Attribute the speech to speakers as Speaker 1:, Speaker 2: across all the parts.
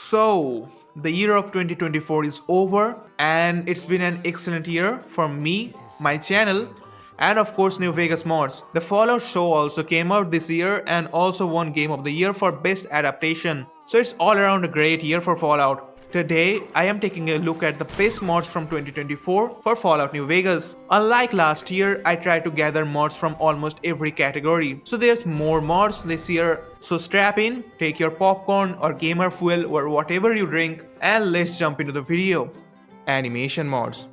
Speaker 1: So, the year of 2024 is over and it's been an excellent year for me, my channel, and of course New Vegas mods. The Fallout show also came out this year and also won Game of the Year for Best Adaptation. So it's all around a great year for Fallout. Today, I am taking a look at the best mods from 2024 for Fallout New Vegas. Unlike last year, I tried to gather mods from almost every category. So there's more mods this year. So strap in, take your popcorn or gamer fuel or whatever you drink, and let's jump into the video. Animation mods.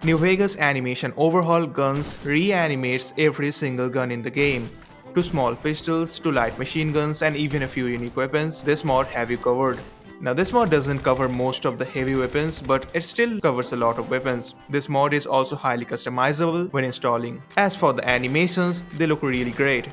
Speaker 1: New Vegas Animation Overhaul Guns reanimates every single gun in the game. To small pistols, to light machine guns, and even a few unique weapons, this mod have you covered. Now this mod doesn't cover most of the heavy weapons, but it still covers a lot of weapons. This mod is also highly customizable when installing. As for the animations, they look really great.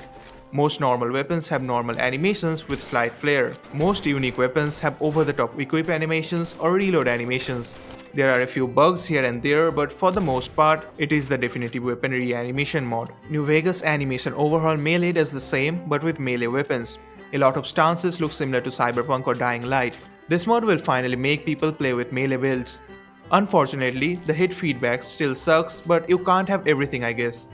Speaker 1: Most normal weapons have normal animations with slight flare. Most unique weapons have over-the-top equip animations or reload animations. There are a few bugs here and there, but for the most part, it is the definitive weapon reanimation mod. New Vegas Animation Overhaul Melee does the same, but with melee weapons. A lot of stances look similar to Cyberpunk or Dying Light. This mod will finally make people play with melee builds. Unfortunately, the hit feedback still sucks, but you can't have everything, I guess.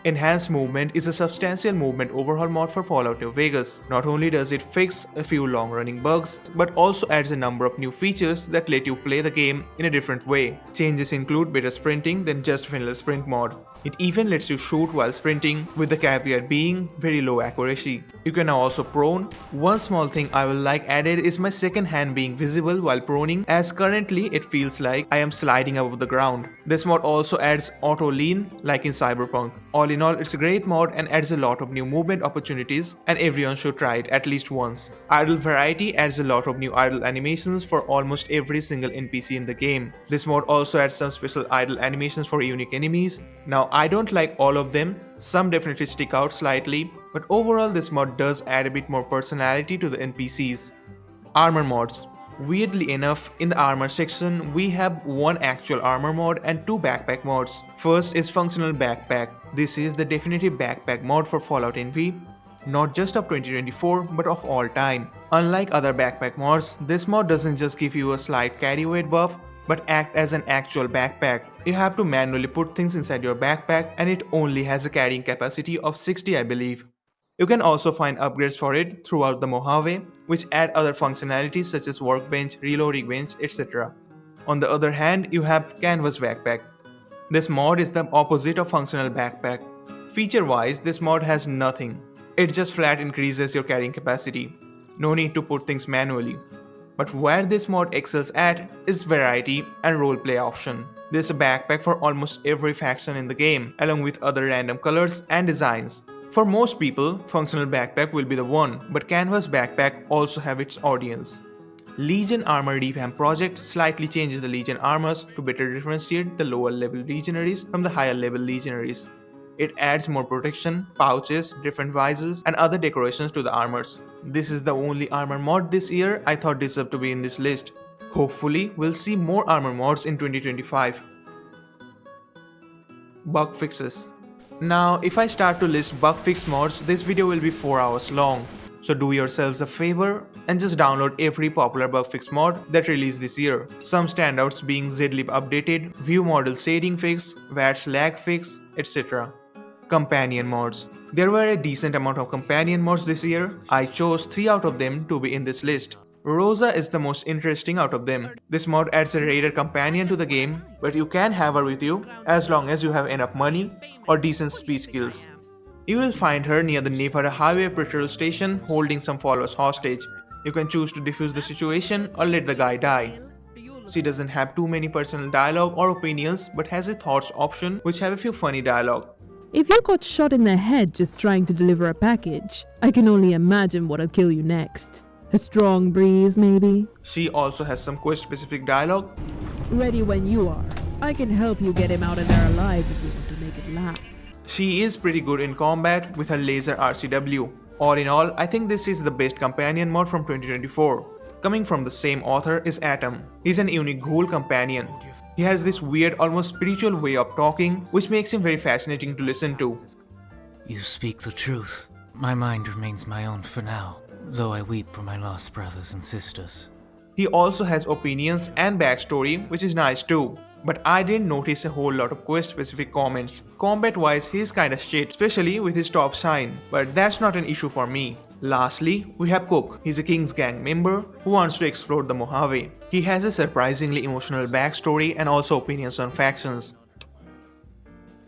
Speaker 1: Enhanced Movement is a substantial movement overhaul mod for Fallout New Vegas. Not only does it fix a few long-running bugs, but also adds a number of new features that let you play the game in a different way. Changes include better sprinting than just vanilla sprint mod. It even lets you shoot while sprinting, with the caveat being very low accuracy. You can now also prone. One small thing I will like added is my second hand being visible while proning, as currently it feels like I am sliding above the ground. This mod also adds auto lean like in Cyberpunk. All in all, it's a great mod and adds a lot of new movement opportunities, and everyone should try it at least once. Idle Variety adds a lot of new idle animations for almost every single NPC in the game. This mod also adds some special idle animations for unique enemies. Now, I don't like all of them, some definitely stick out slightly, but overall this mod does add a bit more personality to the NPCs. Armor mods. Weirdly enough, in the armor section, we have one actual armor mod and two backpack mods. First is Functional Backpack. This is the definitive backpack mod for Fallout NV, not just of 2024 but of all time. Unlike other backpack mods, this mod doesn't just give you a slight carry weight buff, but act as an actual backpack. You have to manually put things inside your backpack, and it only has a carrying capacity of 60, I believe. You can also find upgrades for it throughout the Mojave, which add other functionalities such as workbench, reloading bench, etc. On the other hand, you have Canvas Backpack. This mod is the opposite of Functional Backpack. Feature-wise, this mod has nothing. It just flat increases your carrying capacity. No need to put things manually. But where this mod excels at is variety and roleplay option. There's a backpack for almost every faction in the game, along with other random colors and designs. For most people, Functional Backpack will be the one, but Canvas Backpack also have its audience. Legion Armor Revamp project slightly changes the Legion armors to better differentiate the lower level legionaries from the higher level legionaries. It adds more protection, pouches, different visors, and other decorations to the armors. This is the only armor mod this year I thought deserved to be in this list. Hopefully, we'll see more armor mods in 2025. Bug fixes. Now, if I start to list bug fix mods, this video will be 4 hours long. So do yourselves a favor and just download every popular bug fix mod that released this year. Some standouts being zlib updated, view model shading fix, VATS lag fix, etc. Companion mods. There were a decent amount of companion mods this year. I chose 3 out of them to be in this list. Rosa is the most interesting out of them. This mod adds a raider companion to the game, but you can have her with you as long as you have enough money or decent speech skills. You will find her near the Nevada Highway Patrol Station holding some followers hostage. You can choose to defuse the situation or let the guy die. She doesn't have too many personal dialogue or opinions, but has a thoughts option which have a few funny dialogue.
Speaker 2: If you got shot in the head just trying to deliver a package, I can only imagine what'll kill you next. A strong breeze, maybe?
Speaker 1: She also has some quest-specific dialogue.
Speaker 2: Ready when you are. I can help you get him out of there alive if you want to make it laugh.
Speaker 1: She is pretty good in combat with her laser RCW. All in all, I think this is the best companion mod from 2024. Coming from the same author is Atom. He's an unique ghoul companion. He has this weird, almost spiritual way of talking, which makes him very fascinating to listen to.
Speaker 3: You speak the truth. My mind remains my own for now, though I weep for my lost brothers and sisters.
Speaker 1: He also has opinions and backstory, which is nice too. But I didn't notice a whole lot of quest specific comments. Combat wise, he's kinda shit, especially with his top sign, but that's not an issue for me. Lastly, we have Cook. He's a King's Gang member who wants to explore the Mojave. He has a surprisingly emotional backstory and also opinions on factions.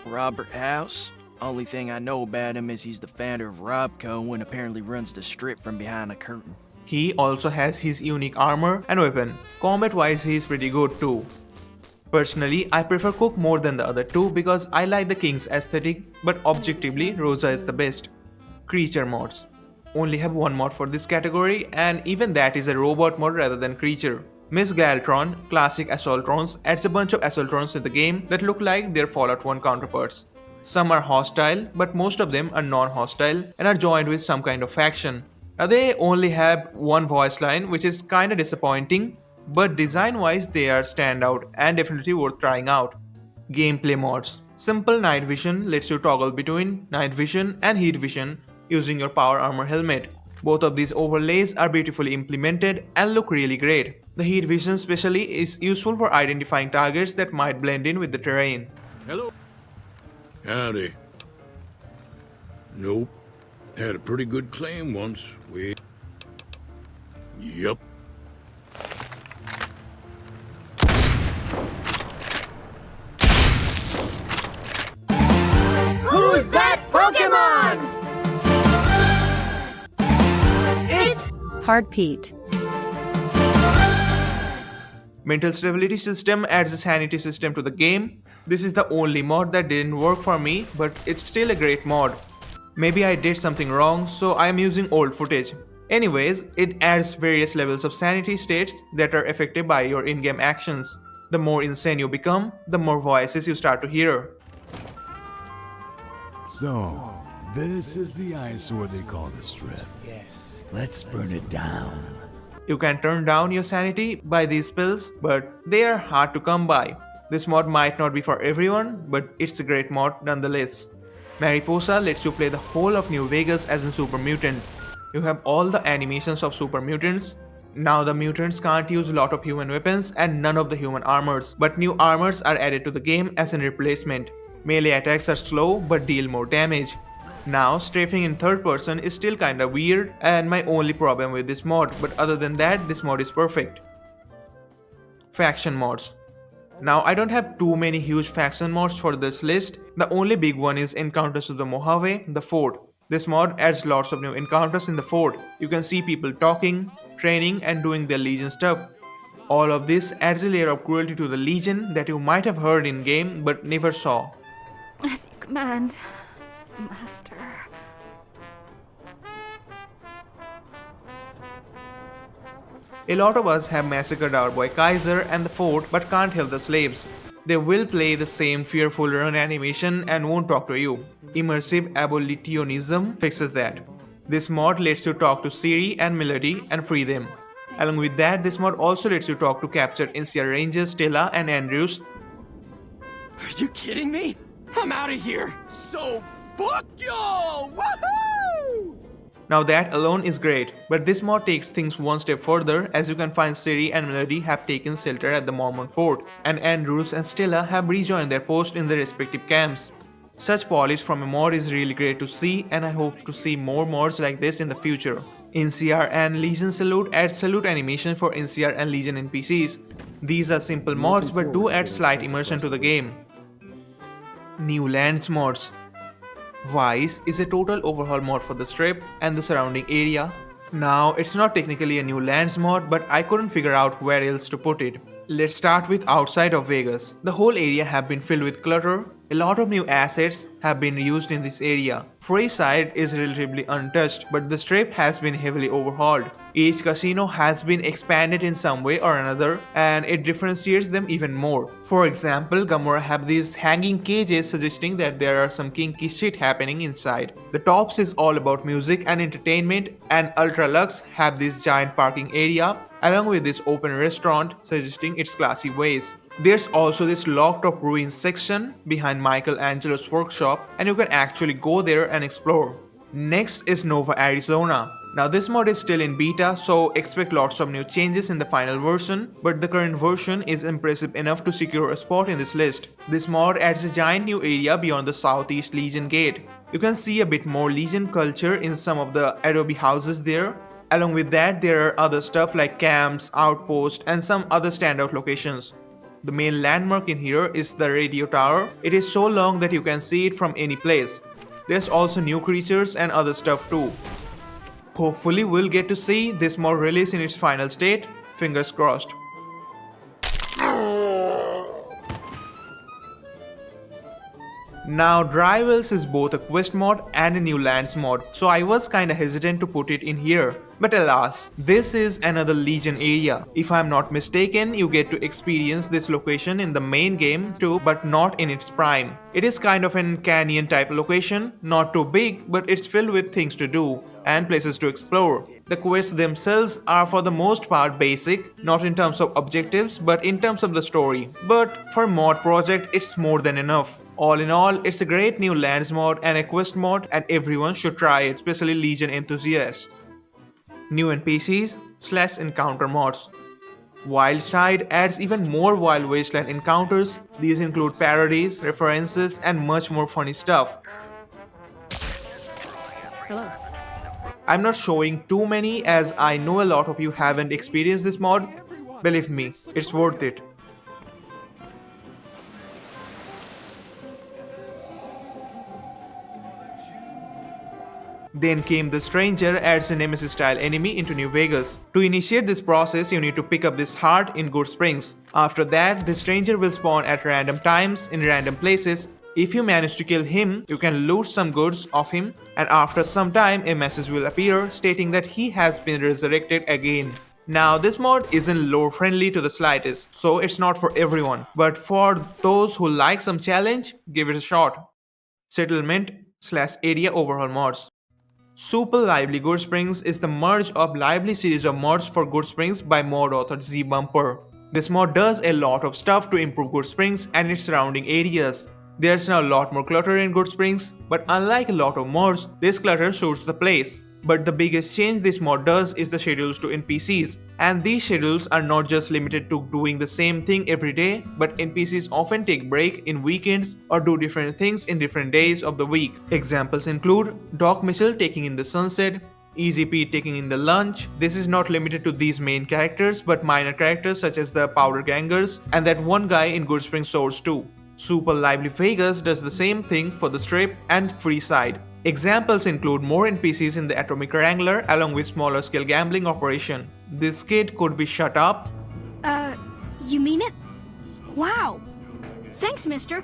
Speaker 4: Robert House. Only thing I know about him is he's the founder of Robco and apparently runs the strip from behind a curtain.
Speaker 1: He also has his unique armor and weapon. Combat wise, he is pretty good too. Personally, I prefer Cook more than the other two because I like the King's aesthetic, but objectively, Rosa is the best. Creature mods. Only have one mod for this category, and even that is a robot mod rather than creature. Miss Galtron, classic Assaultrons, adds a bunch of Assaultrons in the game that look like their Fallout 1 counterparts. Some are hostile, but most of them are non-hostile and are joined with some kind of faction. Now they only have one voice line, which is kinda disappointing, but design-wise they are standout and definitely worth trying out. Gameplay mods. Simple night vision lets you toggle between night vision and heat vision using your power armor helmet. Both of these overlays are beautifully implemented and look really great. The heat vision especially is useful for identifying targets that might blend in with the terrain.
Speaker 5: Hello. Howdy. Nope. Had a pretty good claim once. Yep.
Speaker 6: Who's that Pokemon? It's
Speaker 7: Hard Pete.
Speaker 1: Mental stability system adds a sanity system to the game. This is the only mod that didn't work for me, but it's still a great mod. Maybe I did something wrong, so I am using old footage. Anyways, it adds various levels of sanity states that are affected by your in-game actions. The more insane you become, the more voices you start to hear.
Speaker 8: So, this is the eyesore they call the strip. Yes. Let's burn it down.
Speaker 1: You can turn down your sanity by these spells, but they are hard to come by. This mod might not be for everyone, but it's a great mod nonetheless. Mariposa lets you play the whole of New Vegas as a super mutant. You have all the animations of super mutants. Now the mutants can't use a lot of human weapons and none of the human armors, but new armors are added to the game as a replacement. Melee attacks are slow but deal more damage. Now, strafing in third person is still kinda weird and my only problem with this mod, but other than that, this mod is perfect. Faction mods. Now, I don't have too many huge faction mods for this list. The only big one is Encounters of the Mojave, the Fort. This mod adds lots of new encounters in the fort. You can see people talking, training and doing their Legion stuff. All of this adds a layer of cruelty to the Legion that you might have heard in game but never saw.
Speaker 9: As you command, Master.
Speaker 1: A lot of us have massacred our boy Kaiser and the fort but can't help the slaves. They will play the same fearful run animation and won't talk to you. Immersive abolitionism fixes that. This mod lets you talk to Siri and Melody and free them. Along with that, this mod also lets you talk to captured NCR Rangers Stella and Andrews.
Speaker 4: Are you kidding me? I'm out of here. So fuck y'all! Woohoo!
Speaker 1: Now that alone is great, but this mod takes things one step further as you can find Siri and Melody have taken shelter at the Mormon fort, and Andrews and Stella have rejoined their post in their respective camps. Such polish from a mod is really great to see, and I hope to see more mods like this in the future. NCR and Legion Salute adds salute animation for NCR and Legion NPCs. These are simple mods but do add slight immersion to the game. New lands mods. Vice is a total overhaul mod for the strip and the surrounding area. Now, it's not technically a new lands mod, but I couldn't figure out where else to put it. Let's start with outside of Vegas. The whole area have been filled with clutter. A lot of new assets have been used in this area. Freeside is relatively untouched, but the strip has been heavily overhauled. Each casino has been expanded in some way or another, and it differentiates them even more. For example, Gamora have these hanging cages suggesting that there are some kinky shit happening inside. The Tops is all about music and entertainment, and Ultra Lux have this giant parking area along with this open restaurant suggesting its classy ways. There's also this locked up ruins section behind Michelangelo's workshop, and you can actually go there and explore. Next is Nova, Arizona. Now this mod is still in beta, so expect lots of new changes in the final version, but the current version is impressive enough to secure a spot in this list. This mod adds a giant new area beyond the Southeast Legion gate. You can see a bit more Legion culture in some of the adobe houses there. Along with that, there are other stuff like camps, outposts, and some other standout locations. The main landmark in here is the radio tower. It is so long that you can see it from any place. There's also new creatures and other stuff too. Hopefully we'll get to see this mod release in its final state, fingers crossed. Now Drivels is both a quest mod and a new lands mod, so I was kinda hesitant to put it in here. But alas, this is another Legion area. If I'm not mistaken, you get to experience this location in the main game too, but not in its prime. It is kind of an canyon type location, not too big, but it's filled with things to do and places to explore. The quests themselves are for the most part basic, not in terms of objectives, but in terms of the story. But for mod project, it's more than enough. All in all, it's a great new lands mod and a quest mod, and everyone should try it, especially Legion enthusiasts. New NPCs / encounter mods. Wildside adds even more Wild Wasteland encounters. These include parodies, references, and much more funny stuff.
Speaker 2: Hello.
Speaker 1: I'm not showing too many as I know a lot of you haven't experienced this mod. Believe me, it's worth it. Then came the Stranger adds a Nemesis style enemy into New Vegas. To initiate this process, you need to pick up this heart in Good Springs. After that, the Stranger will spawn at random times in random places. If you manage to kill him, you can loot some goods off him, and after some time a message will appear stating that he has been resurrected again. Now this mod isn't lore friendly to the slightest, so it's not for everyone, but for those who like some challenge, give it a shot. Settlement / area overhaul mods. Super Lively Good Springs is the merge of lively series of mods for Good Springs by mod author Z Bumper. This mod does a lot of stuff to improve Good Springs and its surrounding areas. There's now a lot more clutter in Good Springs, but unlike a lot of mods, this clutter suits the place. But the biggest change this mod does is the schedules to NPCs. And these schedules are not just limited to doing the same thing every day, but NPCs often take break in weekends or do different things in different days of the week. Examples include Doc Mitchell taking in the sunset, Easy Pete taking in the lunch. This is not limited to these main characters, but minor characters such as the Powder Gangers and that one guy in Good Spring Source too. Super Lively Vegas does the same thing for the Strip and Free Side. Examples include more NPCs in the Atomic Wrangler along with smaller scale gambling operation. This kid could be shut up.
Speaker 9: You mean it? Wow. Thanks, mister.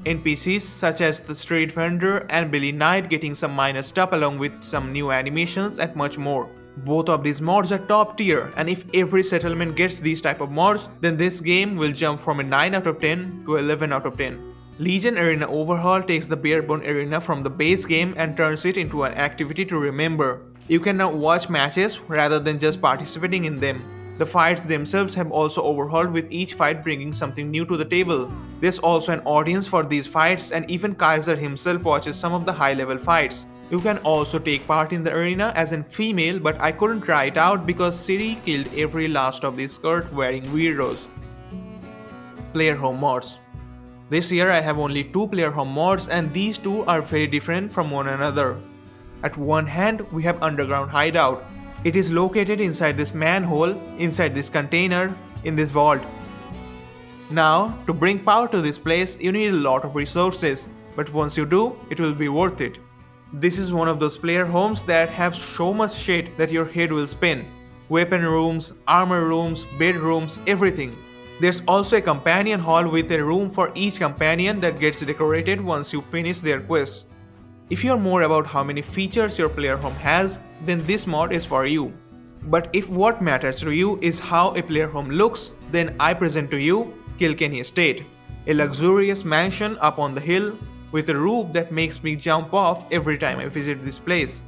Speaker 1: NPCs such as the Street Vendor and Billy Knight getting some minor stuff along with some new animations and much more. Both of these mods are top tier, and if every settlement gets these type of mods, then this game will jump from a 9 out of 10 to 11 out of 10. Legion Arena Overhaul takes the Barebone Arena from the base game and turns it into an activity to remember. You can now watch matches rather than just participating in them. The fights themselves have also overhauled, with each fight bringing something new to the table. There's also an audience for these fights, and even Kaiser himself watches some of the high level fights. You can also take part in the arena as a female, but I couldn't try it out because Siri killed every last of these skirt wearing weirdos. Player home mods. This year I have only 2 player home mods, and these two are very different from one another. At one hand, we have Underground Hideout. It is located inside this manhole, inside this container, in this vault. Now, to bring power to this place, you need a lot of resources, but once you do, it will be worth it. This is one of those player homes that have so much shit that your head will spin. Weapon rooms, armor rooms, bedrooms, everything. There's also a companion hall with a room for each companion that gets decorated once you finish their quests. If you're more about how many features your player home has, then this mod is for you. But if what matters to you is how a player home looks, then I present to you Kilkenny Estate, a luxurious mansion up on the hill with a roof that makes me jump off every time I visit this place.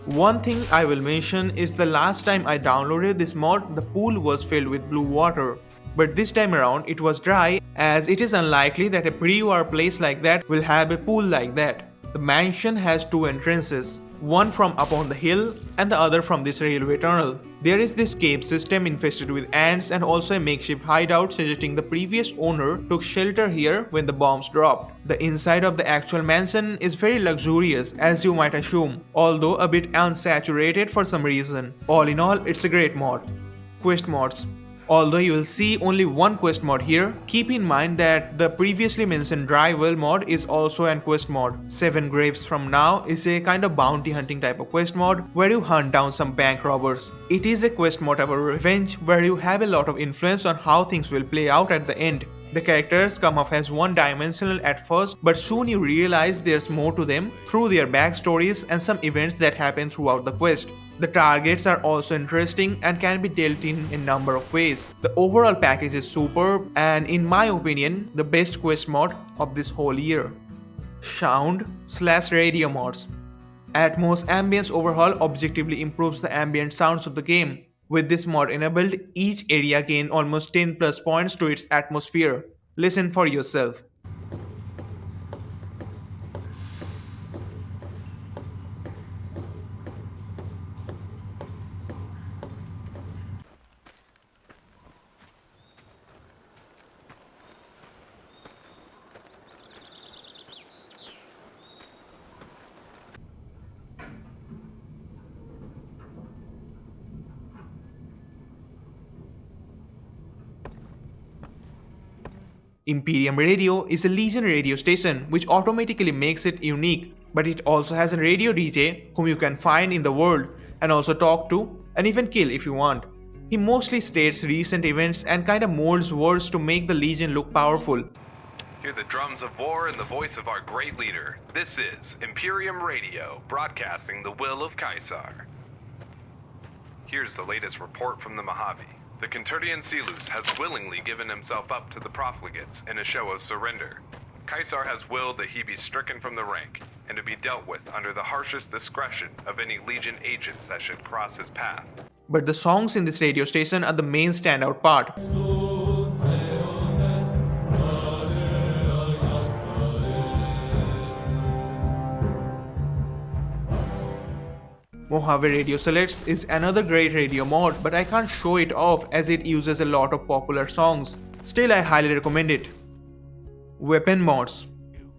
Speaker 1: One thing I will mention is the last time I downloaded this mod, the pool was filled with blue water. but this time around it was dry, as it is unlikely that a pre-war place like that will have a pool like that. The mansion has two entrances, one from up on the hill and the other from this railway tunnel. There is this cave system infested with ants and also a makeshift hideout, suggesting the previous owner took shelter here when the bombs dropped. The inside of the actual mansion is very luxurious, as you might assume, although a bit unsaturated for some reason. All in all, it's a great mod. Quest mods. Although you will see only one quest mod here, keep in mind that the previously mentioned dry well mod is also an quest mod. 7 Graves from Now is a kind of bounty hunting type of quest mod where you hunt down some bank robbers. It is a quest mod about revenge where you have a lot of influence on how things will play out at the end. The characters come off as one-dimensional at first, but soon you realize there's more to them through their backstories and some events that happen throughout the quest. The targets are also interesting and can be dealt in a number of ways. The overall package is superb and, in my opinion, the best quest mod of this whole year. Sound/radio mods. Atmos Ambience Overhaul objectively improves the ambient sounds of the game. With this mod enabled, each area gains almost 10 plus points to its atmosphere. Listen for yourself. Imperium Radio is a Legion radio station which automatically makes it unique, but it also has a radio DJ whom you can find in the world and also talk to and even kill if you want. He mostly states recent events and kinda molds words to make the Legion look powerful.
Speaker 7: Hear the drums of war and the voice of our great leader. This is Imperium Radio, broadcasting the will of Caesar. Here's the latest report from the Mojave. The Canturdian Silus has willingly given himself up to the profligates in a show of surrender. Caesar has willed that he be stricken from the rank, and to be dealt with under the harshest discretion of any Legion agents that should cross his path.
Speaker 1: But the songs in this radio station are the main standout part. Mojave Radio Selects is another great radio mod, but I can't show it off as it uses a lot of popular songs. Still, I highly recommend it. Weapon mods.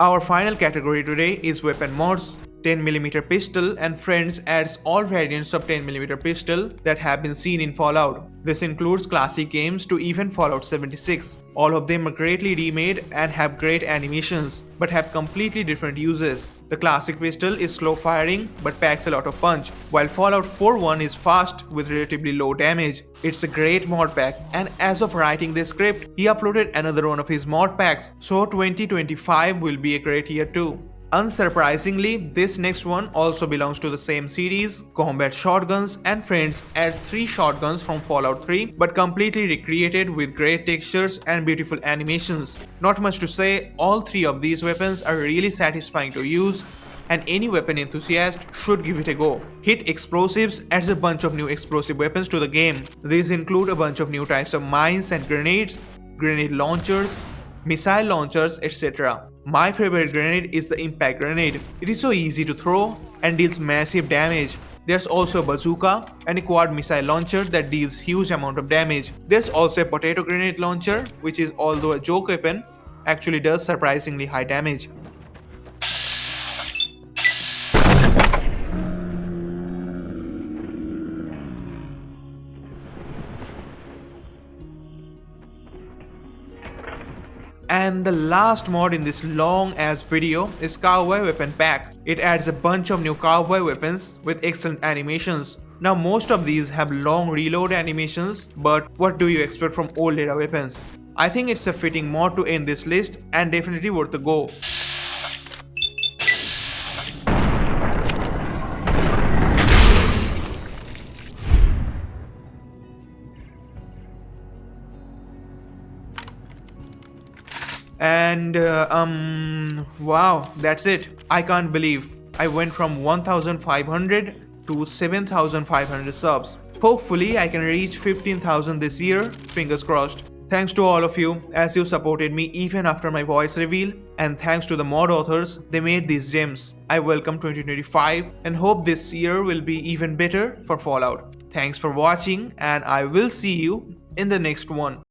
Speaker 1: Our final category today is weapon mods. 10mm pistol and friends adds all variants of 10mm pistol that have been seen in Fallout. This includes classic games to even Fallout 76. All of them are greatly remade and have great animations, but have completely different uses. The classic pistol is slow firing but packs a lot of punch, while Fallout 4.1 is fast with relatively low damage. It's a great mod pack, and as of writing this script, he uploaded another one of his mod packs, so 2025 will be a great year too. Unsurprisingly, this next one also belongs to the same series. Combat Shotguns and Friends adds 3 shotguns from Fallout 3, but completely recreated with great textures and beautiful animations. Not much to say, all 3 of these weapons are really satisfying to use, and any weapon enthusiast should give it a go. Hit Explosives adds a bunch of new explosive weapons to the game. These include a bunch of new types of mines and grenades, grenade launchers, missile launchers, etc. My favorite grenade is the impact grenade. It is so easy to throw and deals massive damage. There's also a bazooka and a quad missile launcher that deals huge amount of damage. There's also a potato grenade launcher, which is, although a joke weapon, actually does surprisingly high damage. And the last mod in this long ass video is Cowboy Weapon Pack. It adds a bunch of new cowboy weapons with excellent animations. Now most of these have long reload animations, but what do you expect from old era weapons? I think it's a fitting mod to end this list and definitely worth a go. And wow, that's it. I can't believe I went from 1500 to 7500 subs. Hopefully I can reach 15,000 this year, fingers crossed. Thanks to all of you as you supported me even after my voice reveal, and thanks to the mod authors, they made these gems. I welcome 2025 and hope this year will be even better for Fallout. Thanks for watching and I will see you in the next one.